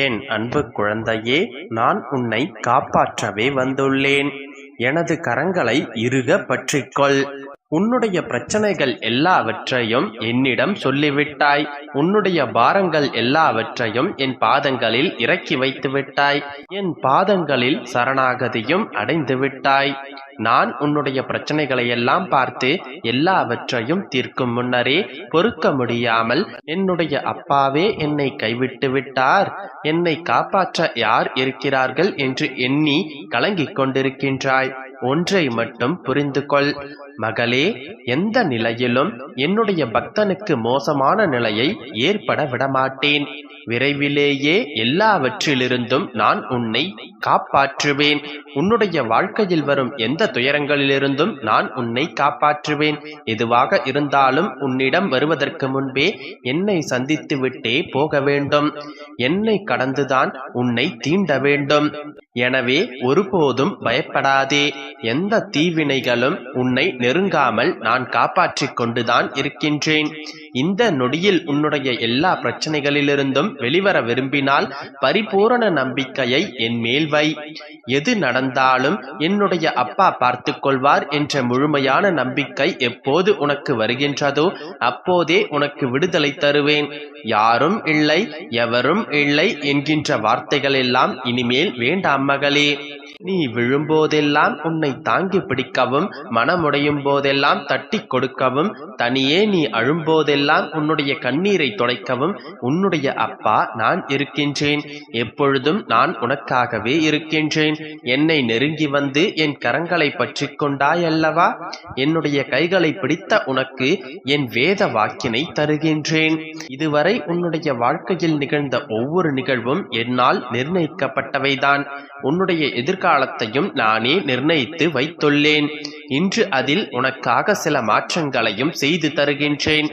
என் அன்பு குழந்தையே, நான் உன்னை காப்பாற்றவே வந்துள்ளேன். எனது கரங்களை இறுக பற்றிக்கொள். உன்னுடைய பிரச்சனைகள் எல்லாவற்றையும் என்னிடம் சொல்லிவிட்டாய். உன்னுடைய பாரங்கள் எல்லாவற்றையும் என் பாதங்களில் இறக்கி வைத்து விட்டாய். என் பாதங்களில் சரணாகதியும் அடைந்து விட்டாய். நான் உன்னுடைய பிரச்சனைகளை எல்லாம் பார்த்து எல்லாவற்றையும் தீர்க்கும் முன்னரே பொறுக்க முடியாமல் என்னுடைய அப்பாவே என்னை கைவிட்டு விட்டார், என்னை காப்பாற்ற யார் இருக்கிறார்கள் என்று எண்ணி கலங்கிக் கொண்டிருக்கின்றாய். ஒன்றை மட்டும் புரிந்து கொள் மகளே, எந்த நிலையிலும் என்னுடைய பக்தனுக்கு மோசமான நிலையை ஏற்பட விடமாட்டேன். விரைவிலேயே எல்லாவற்றிலிருந்தும் நான் உன்னை காப்பாற்றுவேன். உன்னுடைய வாழ்க்கையில் வரும் எந்த துயரங்களிலிருந்தும் நான் உன்னை காப்பாற்றுவேன். எதுவாக இருந்தாலும் உன்னிடம் வருவதற்கு முன்பே என்னை சந்தித்து விட்டே போக வேண்டும். என்னை கடந்துதான் உன்னை தீண்ட வேண்டும். எனவே ஒருபோதும் பயப்படாதே. எந்த தீவினைகளும் உன்னை நெருங்காமல் நான் காப்பாற்றிக் கொண்டுதான் இருக்கின்றேன். இந்த நொடியில் உன்னுடைய எல்லா பிரச்சனைகளிலிருந்தும் வெளிவர விரும்பினால் பரிபூரண நம்பிக்கையை என் மேல் வை. எது நடந்தாலும் என்னுடைய அப்பா பார்த்து கொள்வார் என்ற முழுமையான நம்பிக்கை எப்போது உனக்கு வருகின்றதோ அப்போதே உனக்கு விடுதலை தருவேன். யாரும் இல்லை, எவரும் இல்லை என்கின்ற வார்த்தைகள் எல்லாம் இனிமேல் வேண்டாம் மகளே. நீ விழும்போதெல்லாம் உன்னை தாங்கி பிடிக்கவும், மனமுடையும் போதெல்லாம் தட்டி கொடுக்கவும், தனியே நீ அழும்போதெல்லாம் உன்னுடைய கண்ணீரை துடைக்கவும் உன்னுடைய அப்பா நான் இருக்கின்றேன். எப்பொழுதும் நான் உனக்காகவே இருக்கின்றேன். என்னை நெருங்கி வந்து என் கரங்களை பற்றி கொண்டாய் அல்லவா? என்னுடைய கைகளை பிடித்த உனக்கு என் வேத வாக்கினை தருகின்றேன். இதுவரை உன்னுடைய வாழ்க்கையில் நிகழ்ந்த ஒவ்வொரு நிகழ்வும் என்னால் நிர்ணயிக்கப்பட்டவைதான். உன்னுடைய எதிர்காலத்தையும் நானே நிர்ணயித்து வைத்துள்ளேன். இன்று அதில் உனக்காக சில மாற்றங்களையும் செய்து தருகின்றேன்.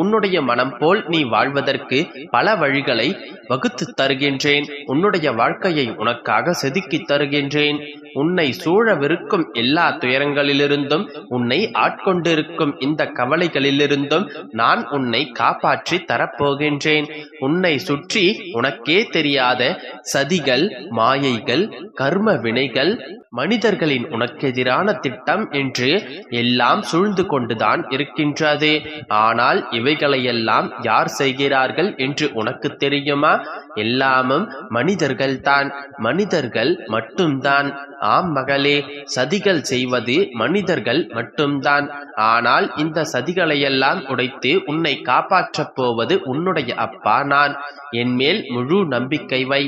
உன்னுடைய மனம் போல் நீ வாழ்வதற்கு பல வழிகளை வகுத்து தருகின்றேன். உன்னுடைய வாழ்க்கையை உனக்காக செதுக்கி தருகின்றேன். உன்னை சூழவிருக்கும் எல்லா துயரங்களிலிருந்தும், உன்னை ஆட்கொண்டிருக்கும் இந்த கவலைகளிலிருந்தும் நான் உன்னை காப்பாற்றி தரப்போகின்றேன். உன்னை சுற்றி உனக்கே தெரியாத சதிகள், மாயைகள், கர்ம வினைகள், மனிதர்களின் உனக்கெதிரான திட்டம் என்று எல்லாம் சூழ்ந்து கொண்டுதான் இருக்கின்றது. ஆனால் இவைகளையெல்லாம் யார் செய்கிறார்கள் என்று உனக்கு தெரியுமா? எல்லாமும் மனிதர்கள்தான், மனிதர்கள் மட்டும்தான். ஆம் மகளே, சதிகள் செய்வது மனிதர்கள் மட்டும்தான். ஆனால் இந்த சதிகளையெல்லாம் உடைத்து உன்னை காப்பாற்றப் போவது உன்னுடைய அப்பா நான். என்மேல் முழு நம்பிக்கை வை.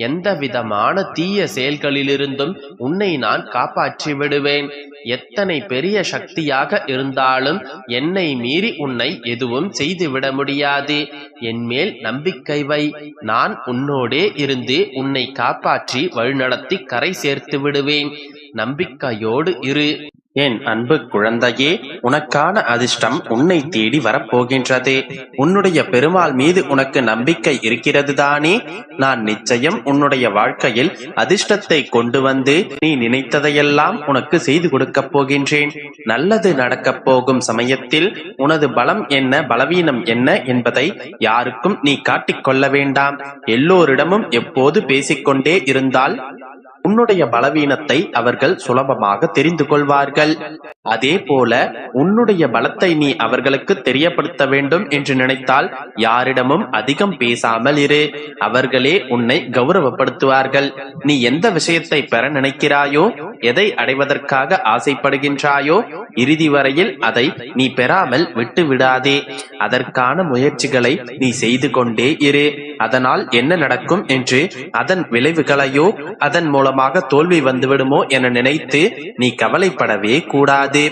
எந்த விதமான தீய செயல்களிலிருந்தும் உன்னை நான் காப்பாற்றி விடுவேன். எத்தனை பெரிய சக்தியாக இருந்தாலும் என்னை மீறி உன்னை எதுவும் செய்துவிட முடியாது. என்மேல் நம்பிக்கை வை. நான் உன்னோடே இருந்து உன்னை காப்பாற்றி வழிநடத்தி கரை சேர்த்து விடுவேன். நம்பிக்கையோடு இரு. என் அன்பு குழந்தையே, உனக்கான அதிர்ஷ்டம் உன்னை தேடி வரப்போகின்றது. உன்னுடைய பெருமாள் மீது உனக்கு நம்பிக்கை இருக்கிறது தானே? நான் நிச்சயம் உன்னுடைய வாழ்க்கையில் அதிர்ஷ்டத்தை கொண்டு வந்து நீ நினைத்ததையெல்லாம் உனக்கு செய்து கொடுக்கப் போகின்றேன். நல்லது நடக்கப் போகும் சமயத்தில் உனது பலம் என்ன, பலவீனம் என்ன என்பதை யாருக்கும் நீ காட்டிக்கொள்ள வேண்டாம். எல்லோரிடமும் எப்போது பேசிக்கொண்டே இருந்தால் உன்னுடைய பலவீனத்தை அவர்கள் சுலபமாக தெரிந்து கொள்வார்கள். அதே போல உன்னுடைய பலத்தை நீ அவர்களுக்கு தெரியப்படுத்த வேண்டும் என்று நினைத்தால் யாரிடமும் அதிகம் பேசாமல் இரு. அவர்களே உன்னை கௌரவப்படுத்துவார்கள். நீ எந்த விஷயத்தை பெற நினைக்கிறாயோ, எதை அடைவதற்காக ஆசைப்படுகின்றாயோ, இறுதி வரையில் அதை நீ பெறாமல் விட்டு விடாதே. அதற்கான முயற்சிகளை நீ செய்து கொண்டே இரு. அதனால் என்ன நடக்கும் என்று, அதன் விளைவுகளையோ, அதன் மூலமாக தோல்வி வந்துவிடுமோ என நினைத்து நீ கவலைப்படவே கூடாது.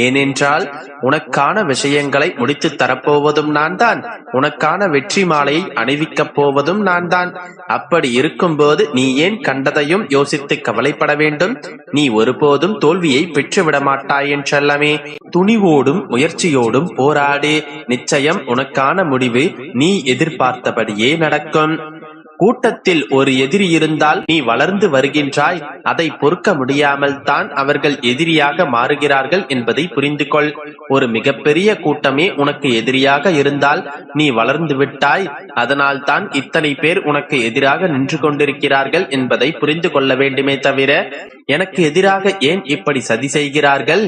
ஏனென்றால் உனக்கான விஷயங்களை முடித்து தரப்போவதும் நான் தான். உனக்கான வெற்றி மாலையை அணிவிக்கப் போவதும் நான் தான். அப்படி இருக்கும்போது நீ ஏன் கண்டதையும் யோசித்து கவலைப்பட வேண்டும்? நீ ஒருபோதும் தோல்வியை பெற்றுவிட மாட்டாய் என்றல்லமே. துணிவோடும் முயற்சியோடும் போராடு. நிச்சயம் உனக்கான முடிவு நீ எதிர்பார்த்தபடியே நடக்கும். கூட்டத்தில் ஒரு எதிரி இருந்தால் நீ வளர்ந்து வருகின்றாய், அதை பொறுக்க முடியாமல் தான் அவர்கள் எதிரியாக மாறுகிறார்கள் என்பதை புரிந்து கொள். ஒரு மிகப்பெரிய கூட்டமே உனக்கு எதிரியாக இருந்தால் நீ வளர்ந்து விட்டாய், அதனால் தான் இத்தனை பேர் உனக்கு எதிராக நின்று கொண்டிருக்கிறார்கள் என்பதை புரிந்து கொள்ள வேண்டுமே தவிர எனக்கு எதிராக ஏன் இப்படி சதி செய்கிறார்கள்,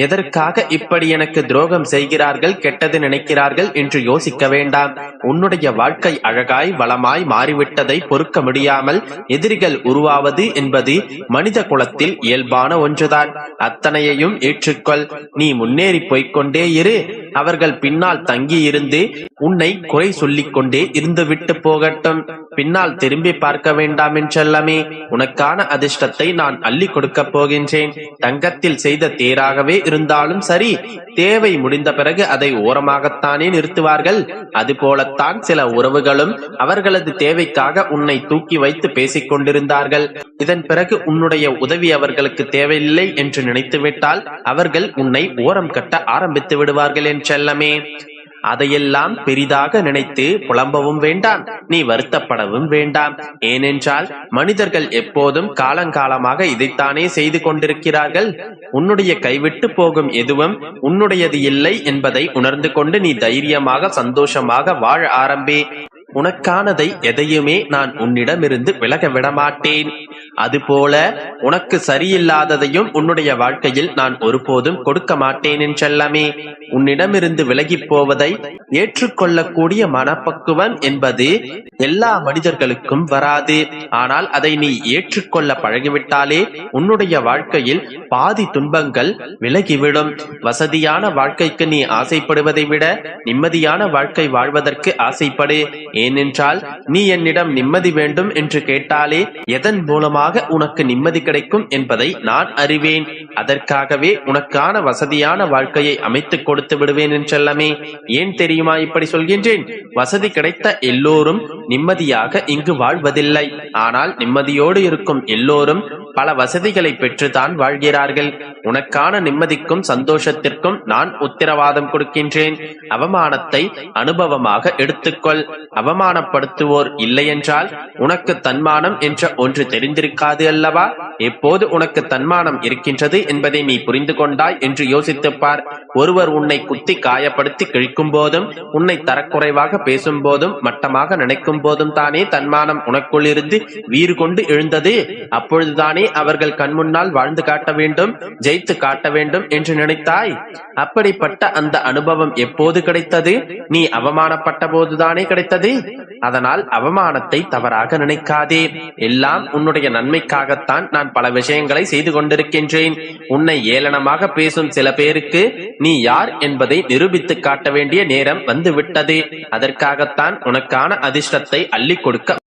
எதற்காக இப்படி எனக்கு துரோகம் செய்கிறார்கள், கெட்டது நினைக்கிறார்கள் என்று யோசிக்க வேண்டாம். உன்னுடைய வாழ்க்கை அழகாய் வளமாய் மாறிவிட்டதை பொறுக்க முடியாமல் எதிரிகள் உருவாவது என்பது மனித குலத்தில் இயல்பான ஒன்றுதான். அத்தனையையும் ஏற்றுக்கொள். நீ முன்னேறி போய்கொண்டே இரு. அவர்கள் பின்னால் தங்கி இருந்து உன்னை குறை சொல்லிக் கொண்டே இருந்துவிட்டு போகட்டும். பின்னால் திரும்பி பார்க்க வேண்டாம் என்றெல்லாமே. உனக்கான அதிர்ஷ்டத்தை நான் அள்ளி கொடுக்கப் போகின்றேன். தங்கத்தில் செய்த தேராகவே இருந்தாலும் சரி, தேவை முடிந்த பிறகு அதை ஓரமாகத்தானே நிறுத்துவார்கள். அதுபோலத்தான் சில உறவுகளும் அவர்களது தேவைக்காக உன்னை தூக்கி வைத்து பேசிக் கொண்டிருந்தார்கள். இதன் பிறகு உன்னுடைய உதவி அவர்களுக்கு தேவையில்லை என்று நினைத்துவிட்டால் அவர்கள் உன்னை ஓரம் கட்ட ஆரம்பித்து விடுவார்கள் என்றெல்லாமே. அதையெல்லாம் பெரிதாக நினைத்து புலம்பவும் வேண்டாம், நீ வருத்தப்படவும் வேண்டாம். ஏனென்றால் மனிதர்கள் எப்போதும் காலங்காலமாக இதைத்தானே செய்து கொண்டிருக்கிறார்கள். உன்னுடைய கைவிட்டு போகும் எதுவும் உன்னுடையது இல்லை என்பதை உணர்ந்து கொண்டு நீ தைரியமாக சந்தோஷமாக வாழ ஆரம்பி. உனக்கானதை எதையுமே நான் உன்னிடமிருந்து விலக விடமாட்டேன். அதுபோல உனக்கு சரியில்லாததையும் உன்னுடைய வாழ்க்கையில் நான் ஒருபோதும் கொடுக்க மாட்டேன் என்றெல்லாமே. உன்னிடமிருந்து விலகி போவதை ஏற்றுக்கொள்ளக்கூடிய மனப்பக்குவம் என்பது எல்லா மனிதர்களுக்கும் வராது. ஆனால் அதை நீ ஏற்றுக்கொள்ள பழகிவிட்டாலே உன்னுடைய வாழ்க்கையில் பாதி துன்பங்கள் விலகிவிடும். வசதியான வாழ்க்கைக்கு நீ ஆசைப்படுவதை விட நிம்மதியான வாழ்க்கை வாழ்வதற்கு ஆசைப்படு. ஏனென்றால் நீ என்னிடம் நிம்மதி வேண்டும் என்று கேட்டாலே எதன் மூலமாக உனக்கு நிம்மதி கிடைக்கும் என்பதை நான் அறிவேன். அதற்காகவே உனக்கான வசதியான வாழ்க்கையை அமைத்துக் கொடுத்து விடுவேன் என்றெல்லாமே. ஏன் தெரியுமா இப்படி சொல்கின்றேன்? வசதி கிடைத்த எல்லோரும் நிம்மதியாக இங்கு வாழ்வதில்லை. ஆனால் நிம்மதியோடு இருக்கும் எல்லோரும் பல வசதிகளை பெற்றுதான் வாழ்கிறார்கள். உனக்கான நிம்மதிக்கும் சந்தோஷத்திற்கும் நான் உத்தரவாதம் கொடுக்கின்றேன். அவமானத்தை அனுபவமாக எடுத்துக்கொள். அவமானப்படுத்துவோர் இல்லையென்றால் உனக்கு தன்மானம் என்ற ஒன்று தெரிந்திருக்காது அல்லவா? எப்போது உனக்கு தன்மானம் இருக்கின்றது என்பதை நீ புரிந்து கொண்டாய் என்று யோசித்துப்பார். ஒருவர் உன்னை குத்தி காயப்படுத்தி கிழிக்கும் போதும், உன்னை தரக்குறைவாக பேசும் போதும், மட்டமாக நினைக்கும் போதும் தானே தன்மானம் உனக்குள் இருந்து வீறு கொண்டு எழுந்தது. அப்பொழுதுதானே அவர்கள் கண் முன்னால் வாழ்ந்து காட்ட வேண்டும், ஜெயித்து காட்ட வேண்டும் என்று நினைத்தாய். அப்படிப்பட்ட அந்த அனுபவம் எப்போது கிடைத்தது? நீ அவமானப்பட்ட போதுதானே கிடைத்தது. அதனால் அவமானத்தை தவறாக நினைக்காதே. எல்லாம் உன்னுடைய நன்மைக்காகத்தான் நான் பல விஷயங்களை செய்து கொண்டிருக்கின்றேன். உன்னை ஏளனமாக பேசும் சில பேருக்கு நீ யார் என்பதை நிரூபித்து காட்ட வேண்டிய நேரம் வந்துவிட்டது. அதற்காகத்தான் உனக்கான அதிர்ஷ்டத்தை அள்ளி கொடுக்க